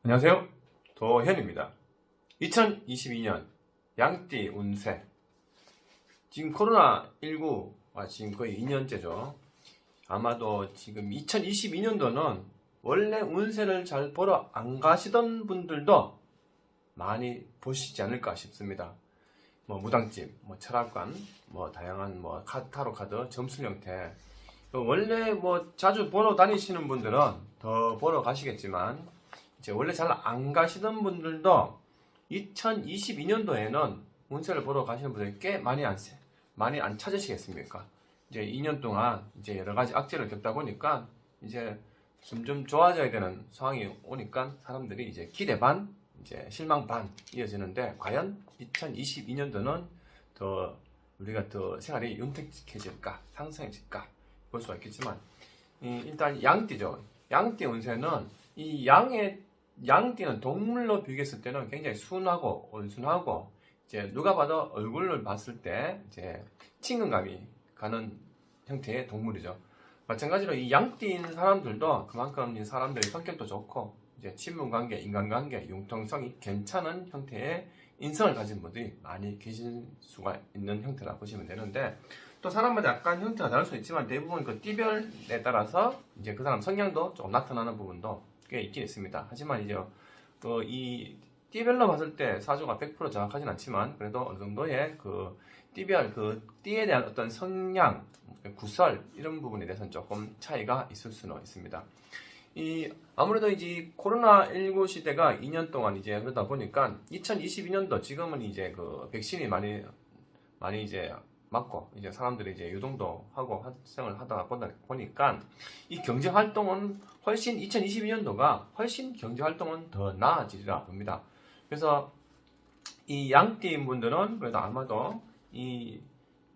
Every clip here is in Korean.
안녕하세요. 도현입니다. 2022년 양띠 운세. 지금 코로나19가 지금 거의 2년째죠. 아마도 지금 2022년도는 원래 운세를 잘 보러 안 가시던 분들도 많이 보시지 않을까 싶습니다. 무당집, 철학관, 다양한 타로 카드, 점술 형태. 원래 자주 보러 다니시는 분들은 더 보러 가시겠지만 이제 원래 잘 안 가시던 분들도 2022년도에는 운세를 보러 가시는 분들이 꽤 많이 안 찾으시겠습니까? 이제 2년 동안 이제 여러 가지 악재를 겪다 보니까 이제 점점 좋아져야 되는 상황이 오니까 사람들이 이제 기대 반, 이제 실망 반 이어지는데, 과연 2022년도는 더 우리가 더 생활이 윤택해질까, 상승해질까 볼 수가 있겠지만, 일단 양띠죠. 양띠 운세는 이 양띠는 동물로 비교했을 때는 굉장히 순하고 온순하고, 이제 누가 봐도 얼굴을 봤을 때 이제 친근감이 가는 형태의 동물이죠. 마찬가지로 이 양띠인 사람들도 그만큼 이 사람들의 성격도 좋고, 이제 친분관계, 인간관계, 융통성이 괜찮은 형태의 인성을 가진 분들이 많이 계실 수가 있는 형태라 보시면 되는데, 또 사람마다 약간 형태가 다를 수 있지만 대부분 그 띠별에 따라서 이제 그 사람 성향도 조금 나타나는 부분도 꽤 있긴 있습니다. 하지만 이제 이 띠별로 봤을 때 사주가 100% 정확하진 않지만, 그래도 어느 정도의 그 띠별, 그 띠에 대한 어떤 성향, 구설 이런 부분에 대해서는 조금 차이가 있을 수는 있습니다. 아무래도 이제 코로나19 시대가 2년 동안 이제 그러다 보니까 2022년도 지금은 이제 그 백신이 많이 이제 맞고 이제 사람들이 이제 유동도 하고 활성을 하다 보니까 이 경제 활동은 훨씬 2022년도가 훨씬 경제 활동은 더 나아지리라 봅니다. 그래서 이 양띠인 분들은 그래도 아마도 이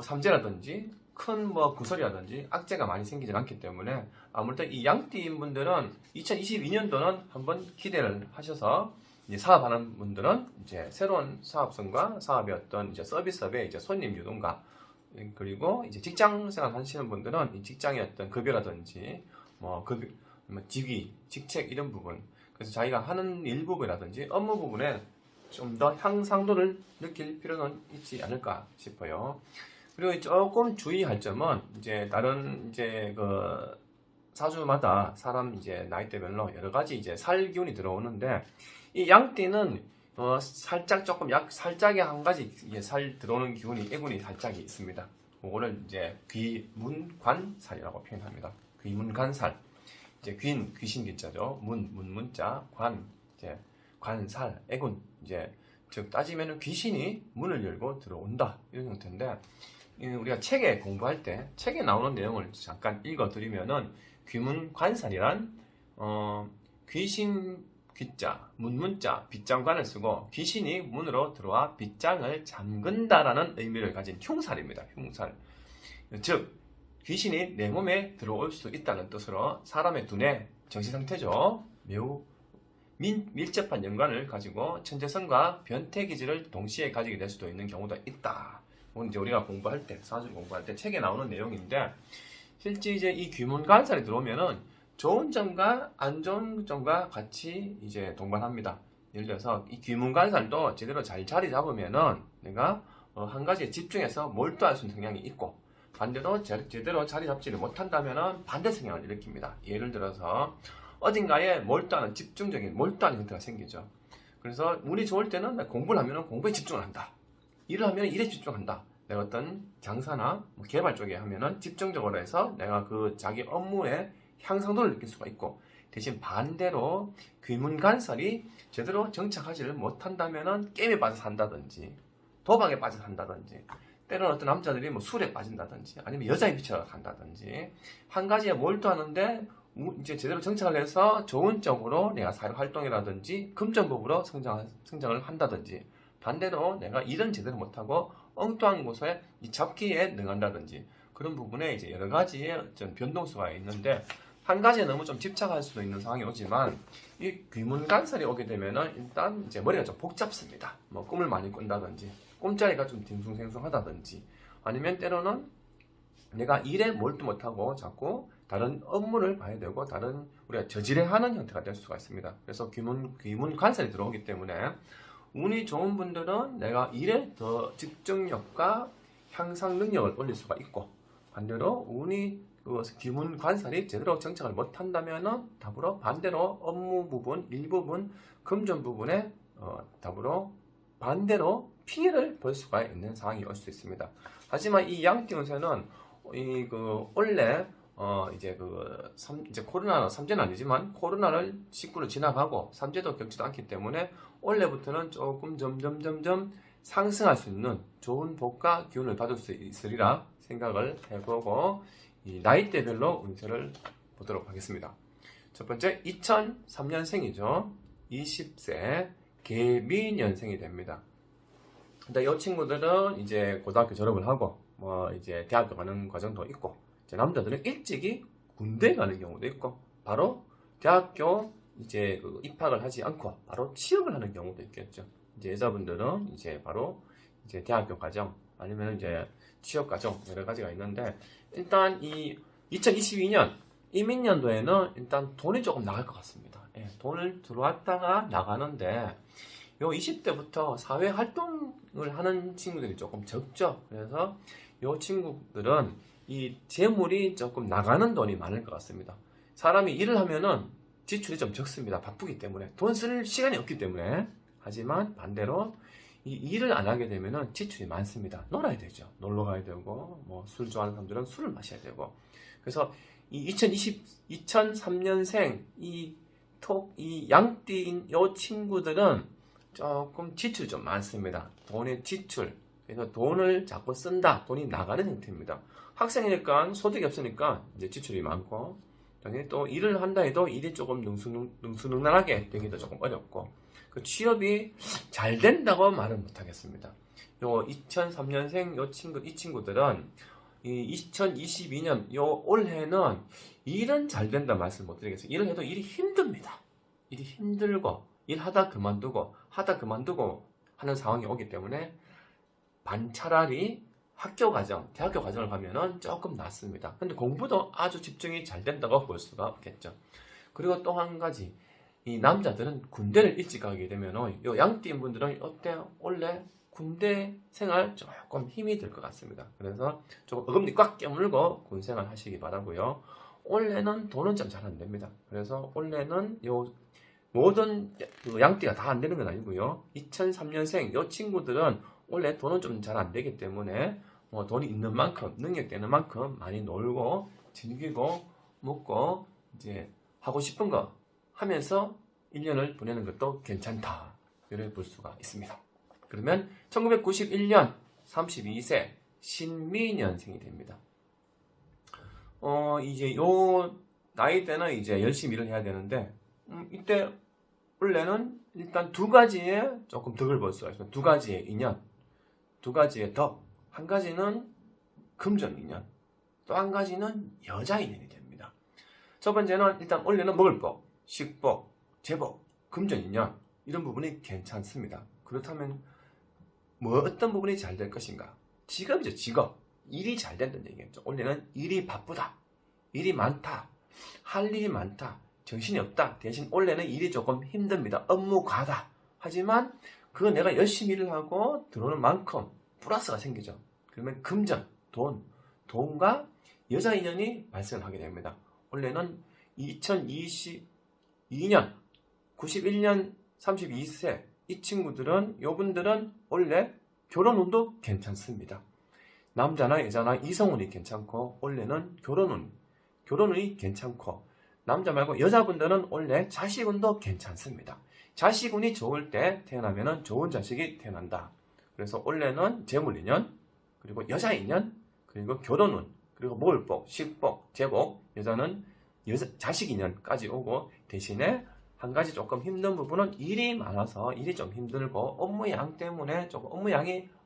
삼재라든지 큰 구설이라든지 악재가 많이 생기지 않기 때문에, 아무래도 이 양띠인 분들은 2022년도는 한번 기대를 하셔서, 이제 사업하는 분들은 이제 새로운 사업성과 사업의 어떤 이제 서비스업의 이제 손님 유동과, 그리고 이제 직장 생활 하시는 분들은 이 직장의 어떤 급여라든지 직위, 직책 이런 부분, 그래서 자기가 하는 일 부분이라든지 업무 부분에 좀 더 향상도를 느낄 필요는 있지 않을까 싶어요. 그리고 조금 주의할 점은 이제 다른 이제 그 사주마다 사람 이제 나이대별로 여러 가지 이제 살 기운이 들어오는데, 이 양띠는 살짝 조금 살짝의 한 가지 이제 살 들어오는 기운이 애군이 살짝 있습니다. 그거를 이제 귀문관살이라고 표현합니다. 귀문관살. 이제 귀신 기자죠. 문자, 관, 이제 관살, 애군, 이제 즉 따지면은 귀신이 문을 열고 들어온다 이런 형태인데, 우리가 책에 공부할 때 책에 나오는 내용을 잠깐 읽어드리면은, 귀문관살이란 귀신 귀자, 문자, 빗장관을 쓰고 귀신이 문으로 들어와 빗장을 잠근다라는 의미를 가진 흉살입니다. 흉살. 즉 귀신이 내 몸에 들어올 수 있다는 뜻으로 사람의 두뇌, 정신상태죠. 매우 밀접한 연관을 가지고 천재성과 변태기질을 동시에 가지게 될 수도 있는 경우도 있다. 이건 이제 우리가 공부할 때, 사주를 공부할 때 책에 나오는 내용인데, 실제 이제 이 귀문관살이 들어오면은 좋은 점과 안 좋은 점과 같이 이제 동반합니다. 예를 들어서 이 귀문관살도 제대로 잘 자리 잡으면은 내가 한 가지에 집중해서 몰두할 수 있는 성향이 있고, 반대로 제대로 자리 잡지를 못한다면은 반대 성향을 일으킵니다. 예를 들어서 어딘가에 몰두하는, 집중적인 몰두하는 형태가 생기죠. 그래서 운이 좋을 때는 공부를 하면은 공부에 집중을 한다. 일을 하면 일에 집중한다. 내가 어떤 장사나 개발 쪽에 하면은 집중적으로 해서 내가 그 자기 업무에 향상도를 느낄 수가 있고, 대신 반대로 귀문관살이 제대로 정착하지를 못한다면은 게임에 빠져서 한다든지 도박에 빠져서 한다든지, 때로는 어떤 남자들이 술에 빠진다든지 아니면 여자에 미쳐 간다든지, 한 가지에 몰두하는데 이제 제대로 정착을 해서 좋은 쪽으로 내가 사회활동이라든지 금전법으로 성장을 한다든지, 반대로 내가 일은 제대로 못하고 엉뚱한 곳에 잡기에 능한다든지, 그런 부분에 이제 여러 가지의 변동수가 있는데, 한 가지에 너무 좀 집착할 수도 있는 상황이 오지만, 이 귀문관살이 오게 되면은 일단 이제 머리가 좀 복잡습니다. 꿈을 많이 꾼다든지, 꿈자리가 좀 딩숭생숭하다든지, 아니면 때로는 내가 일에 몰두 못하고 자꾸 다른 업무를 봐야 되고 다른 우리가 저지레하는 형태가 될 수가 있습니다. 그래서 귀문 관살이 들어오기 때문에 운이 좋은 분들은 내가 일에 더 집중력과 향상 능력을 올릴 수가 있고, 반대로 운이 귀문 관살이 제대로 정착을 못한다면은 더불어 반대로 업무 부분, 일부분, 금전 부분에 더불어 반대로 피해를 볼 수가 있는 상황이 올 수 있습니다. 하지만 이 양띠 운세는 원래 이제 코로나 3제는 아니지만 코로나를 19를 지나가고 3제도 겪지도 않기 때문에 올해부터는 조금 점점 상승할 수 있는 좋은 복과 기운을 받을 수 있으리라 생각을 해보고 이 나이대별로 운세를 보도록 하겠습니다. 첫 번째 2003년생이죠. 20세 개미년생이 됩니다. 근데 이 친구들은 이제 고등학교 졸업을 하고 이제 대학교 가는 과정도 있고, 이제 남자들은 일찍이 군대 가는 경우도 있고, 바로 대학교 이제 입학을 하지 않고 바로 취업을 하는 경우도 있겠죠. 이제 여자분들은 이제 바로 이제 대학교 과정 아니면 이제 취업 과정 여러 가지가 있는데, 일단 이 2022년 이민년도에는 일단 돈이 조금 나갈 것 같습니다. 예, 돈을 들어왔다가 나가는데 요 20대부터 사회 활동을 하는 친구들이 조금 적죠. 그래서 요 친구들은 이 재물이 조금 나가는 돈이 많을 것 같습니다. 사람이 일을 하면은 지출이 좀 적습니다. 바쁘기 때문에 돈 쓸 시간이 없기 때문에. 하지만 반대로 이 일을 안 하게 되면은 지출이 많습니다. 놀아야 되죠. 놀러 가야 되고 술 좋아하는 사람들은 술을 마셔야 되고. 그래서 이 2003년생 이 양띠인 요 친구들은 조금 지출이 좀 많습니다. 돈의 지출. 그래서 돈을 자꾸 쓴다. 돈이 나가는 형태입니다. 학생이니까 소득이 없으니까 이제 지출이 많고, 또 일을 한다 해도 일이 조금 능수능란하게 되기도 조금 어렵고, 그 취업이 잘 된다고 말은 못하겠습니다. 요 2003년생 이 친구들은 이 2022년 요 올해는 일은 잘 된다 말씀 못 드리겠어요. 일을 해도 일이 힘듭니다. 일이 힘들고 일하다 그만두고 하다 그만두고 하는 상황이 오기 때문에 차라리 학교 과정, 대학교 과정을 가면은 조금 낫습니다. 근데 공부도 아주 집중이 잘 된다고 볼 수가 없겠죠. 그리고 또 한 가지, 이 남자들은 군대를 일찍 가게 되면은 요 양띠인 분들은 어때요? 원래 군대 생활 조금 힘이 들 것 같습니다. 그래서 조금 어금니 꽉 깨물고 군 생활 하시기 바라고요. 올해는 돈은 좀 잘 안 됩니다. 그래서 올해는 요 모든 양띠가 다 안 되는 건 아니고요. 2003년생 요 친구들은 원래 돈은 좀 잘 안 되기 때문에 돈이 있는 만큼, 능력되는 만큼 많이 놀고 즐기고 먹고 이제 하고 싶은 거 하면서 1년을 보내는 것도 괜찮다. 이렇게 볼 수가 있습니다. 그러면 1991년 32세 신미년생이 됩니다. 이제 요 나이 때는 이제 열심히 일을 해야 되는데, 이때 원래는 일단 두 가지의 조금 덕을 볼 수가 있습니다. 두 가지의 인연, 두 가지의 덕. 한 가지는 금전 인연, 또 한 가지는 여자 인연이 됩니다. 첫 번째는 일단 원래는 먹을 복, 식복, 재복, 금전 인연 이런 부분이 괜찮습니다. 그렇다면 어떤 부분이 잘 될 것인가? 직업이죠. 직업. 일이 잘 된다는 얘기겠죠. 원래는 일이 바쁘다, 일이 많다, 할 일이 많다, 정신이 없다. 대신 원래는 일이 조금 힘듭니다. 업무 과다. 하지만 그거 내가 열심히 일을 하고 들어오는 만큼 플러스가 생기죠. 그러면 금전, 돈과 여자 인연이 발생을 하게 됩니다. 원래는 2022년 91년 32세 이 친구들은, 요분들은 원래 결혼운도 괜찮습니다. 남자나 여자나 이성운이 괜찮고, 원래는 결혼운이 괜찮고, 남자 말고 여자분들은 원래 자식운도 괜찮습니다. 자식운이 좋을 때 태어나면 좋은 자식이 태어난다. 그래서 원래는 재물인연, 그리고 여자인연, 그리고 결혼운, 그리고 먹을복, 식복, 재복, 여자는 자식인연까지 오고, 대신에 한 가지 조금 힘든 부분은 일이 많아서 일이 좀 힘들고 업무양 때문에 조금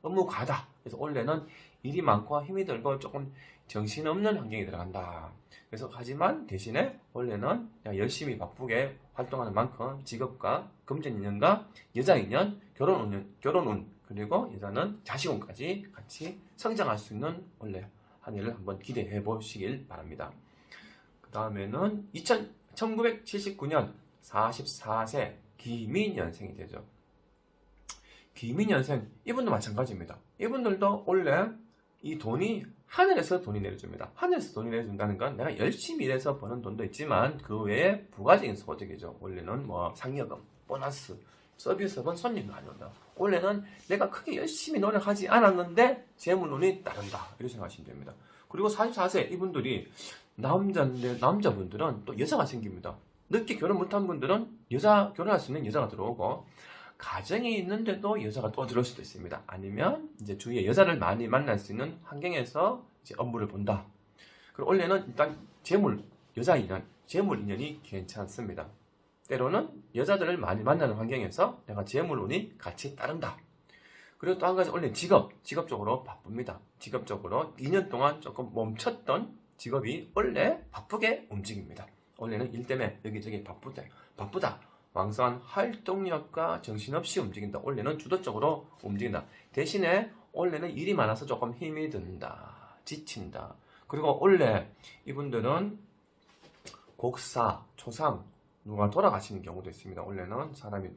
업무 과다. 그래서 원래는 일이 많고 힘이 들고 조금 정신없는 환경이 들어간다. 그래서 하지만 대신에 원래는 열심히 바쁘게 활동하는 만큼 직업과 금전인연과 여자인연, 결혼운, 그리고 여자는 자식운까지 같이 성장할 수 있는 원래 한 해를 한번 기대해 보시길 바랍니다. 다음에는 1979년 44세 기민연생이 되죠. 기민연생, 이분도 마찬가지입니다. 이분들도 원래 이 돈이 하늘에서 돈이 내려줍니다. 하늘에서 돈이 내려준다는 건 내가 열심히 일해서 버는 돈도 있지만 그 외에 부가적인 소득이죠. 원래는 뭐 상여금, 보너스, 서비스업은 손님도 안 온다. 원래는 내가 크게 열심히 노력하지 않았는데 재물운이 따른다. 이렇게 생각하시면 됩니다. 그리고 44세 이분들이 남자분들은 또 여자가 생깁니다. 늦게 결혼 못한 분들은 결혼할 수 있는 여자가 들어오고, 가정이 있는데도 여자가 또 들어올 수도 있습니다. 아니면 이제 주위에 여자를 많이 만날 수 있는 환경에서 이제 업무를 본다. 그리고 원래는 일단 여자 인연, 재물 인연이 괜찮습니다. 때로는 여자들을 많이 만나는 환경에서 내가 재물운이 같이 따른다. 그리고 또 한 가지, 원래 직업적으로 바쁩니다. 직업적으로 2년 동안 조금 멈췄던 직업이 원래 바쁘게 움직입니다. 원래는 일 때문에 여기저기 바쁘다. 왕성한 활동력과 정신없이 움직인다. 원래는 주도적으로 움직인다. 대신에 원래는 일이 많아서 조금 힘이 든다. 지친다. 그리고 원래 이분들은 곡사, 초상, 누가 돌아가시는 경우도 있습니다. 원래는 사람이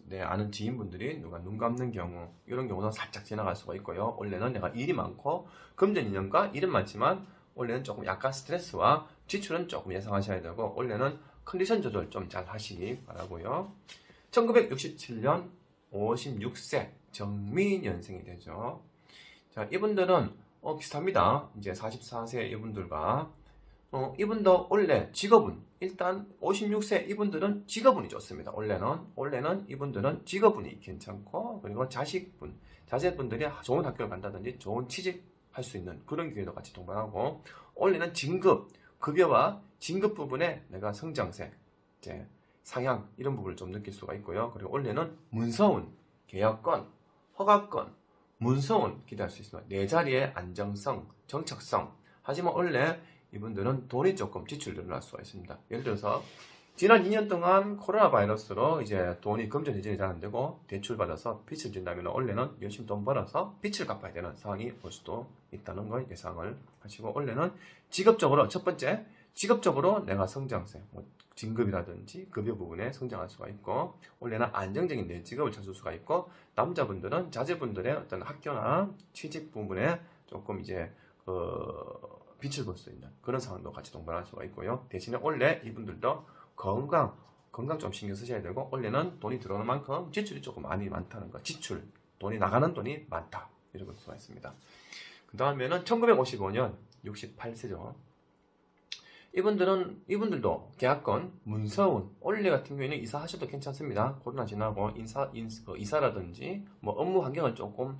내 아는 지인분들이 누가 눈 감는 경우, 이런 경우는 살짝 지나갈 수가 있고요. 원래는 내가 일이 많고 금전 인연과 일은 많지만 원래는 조금 약간 스트레스와 지출은 조금 예상하셔야 되고, 원래는 컨디션 조절 좀 잘 하시기 바라고요. 1967년 56세 정민연생이 되죠. 자, 이분들은 비슷합니다. 이제 44세 이분들과 이분도 원래 직업은, 일단 56세 이분들은 직업운이 좋습니다. 원래는 이분들은 직업운이 괜찮고, 그리고 자제분들이 좋은 학교를 간다든지 좋은 취직할 수 있는 그런 기회도 같이 동반하고, 원래는 급여와 진급 부분에 내가 성장세, 이제 상향, 이런 부분을 좀 느낄 수가 있고요. 그리고 원래는 문서운, 계약권, 허가권, 문서운 기대할 수 있습니다. 내 자리의 안정성, 정착성. 하지만 원래 이분들은 돈이 조금 지출이 늘어날 수가 있습니다. 예를 들어서 지난 2년 동안 코로나 바이러스로 이제 돈이 금전 해결이 잘 안 되고 대출받아서 빚을 진다면 원래는 열심히 돈 벌어서 빚을 갚아야 되는 상황이 올 수도 있다는 걸 예상을 하시고, 원래는 첫 번째 직업적으로 내가 성장세, 진급이라든지 급여 부분에 성장할 수가 있고, 원래는 안정적인 내 직업을 찾을 수가 있고, 남자분들은 자제분들의 어떤 학교나 취직 부분에 조금 이제 빛을 볼 수 있는 그런 상황도 같이 동반할 수가 있고요. 대신에 원래 이분들도 건강 좀 신경 쓰셔야 되고, 원래는 돈이 들어오는 만큼 지출이 조금 많다는 거. 돈이 나가는 돈이 많다. 이렇게 볼 수가 있습니다. 그 다음에는 1955년 68세죠. 이분들도 계약권, 문서운, 원래 같은 경우에는 이사하셔도 괜찮습니다. 코로나 지나고 이사라든지 업무 환경을 조금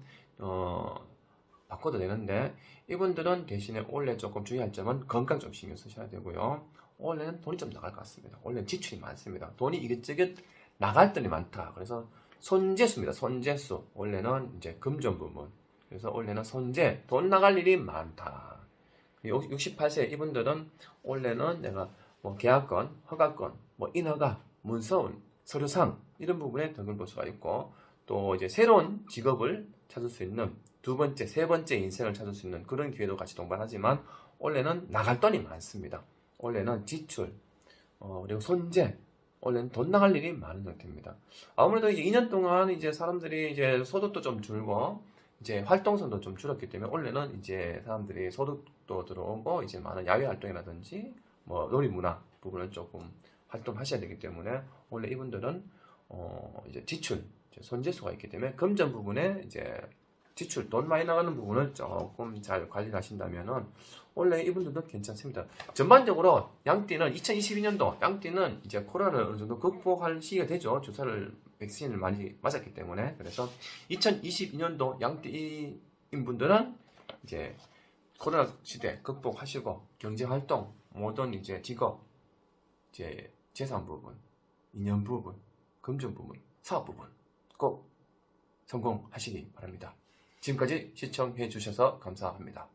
바꿔도 되는데, 이분들은 대신에 원래 조금 주의할 점은 건강 좀 신경 쓰셔야 되고요. 원래는 돈이 좀 나갈 것 같습니다. 원래는 지출이 많습니다. 돈이 이것저것 나갈 돈이 많다. 그래서 손재수입니다. 손재수. 원래는 이제 금전 부분. 그래서 원래는 돈 나갈 일이 많다. 68세 이분들은 원래는 내가 계약권, 허가권, 인허가, 문서운, 서류상 이런 부분에 덕을 볼 수가 있고, 또 이제 새로운 직업을 찾을 수 있는 두 번째, 세 번째 인생을 찾을 수 있는 그런 기회도 같이 동반하지만, 원래는 나갈 돈이 많습니다. 원래는 지출, 그리고 원래는 돈 나갈 일이 많은 상태입니다. 아무래도 이제 2년 동안 이제 사람들이 이제 소득도 좀 줄고, 이제 활동성도 좀 줄었기 때문에 원래는 이제 사람들이 소득도 들어오고, 이제 많은 야외 활동이라든지 놀이문화 부분을 조금 활동하셔야 되기 때문에, 원래 이분들은 이제 지출, 손재수가 있기 때문에 금전 부분에 이제 지출, 돈 많이 나가는 부분을 조금 잘 관리를 하신다면은 원래 이분들도 괜찮습니다. 전반적으로 양띠는 2022년도 양띠는 이제 코로나를 어느 정도 극복할 시기가 되죠. 백신을 많이 맞았기 때문에. 그래서 2022년도 양띠인 분들은 이제 코로나 시대 극복하시고, 경제 활동, 모든 이제 직업, 이제 재산 부분, 인연 부분, 금전 부분, 사업 부분 꼭 성공하시기 바랍니다. 지금까지 시청해 주셔서 감사합니다.